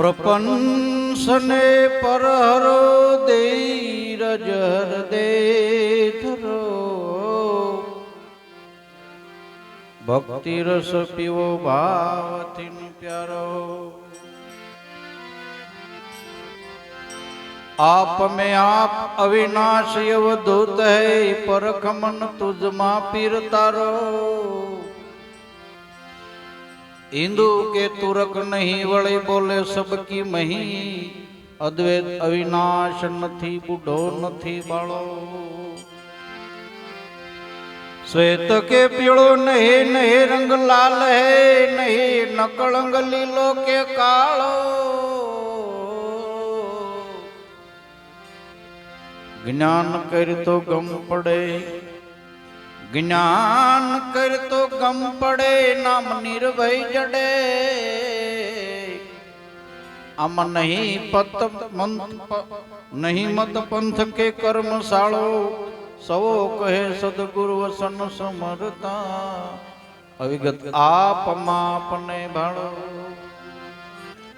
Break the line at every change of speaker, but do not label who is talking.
પ્રપંસને પરહરો દેરજ હૃદે ધરો ભક્તિ રસ પીવો ભાવથી પ્યારો आप में आप अविनाश अवधूत है परख मन तुझमा पीर तारो इंदु के तुरक नहीं वड़े बोले सबकी मही अद्वैत अविनाश नथी बूढ़ो नथी बाळो श्वेत के पीड़ो नहीं नहीं रंग लाल है नहीं नकलंग लीलो के कालो ज्ञान कर तो गम पड़े ज्ञान कर तो गम पड़े नाम निर्भय जड़े अम नहीं पत नहीं मत पंथ के कर्म साड़ो सवो कहे सदगुरु वसन समरता अविगत आप मापने भाड़ो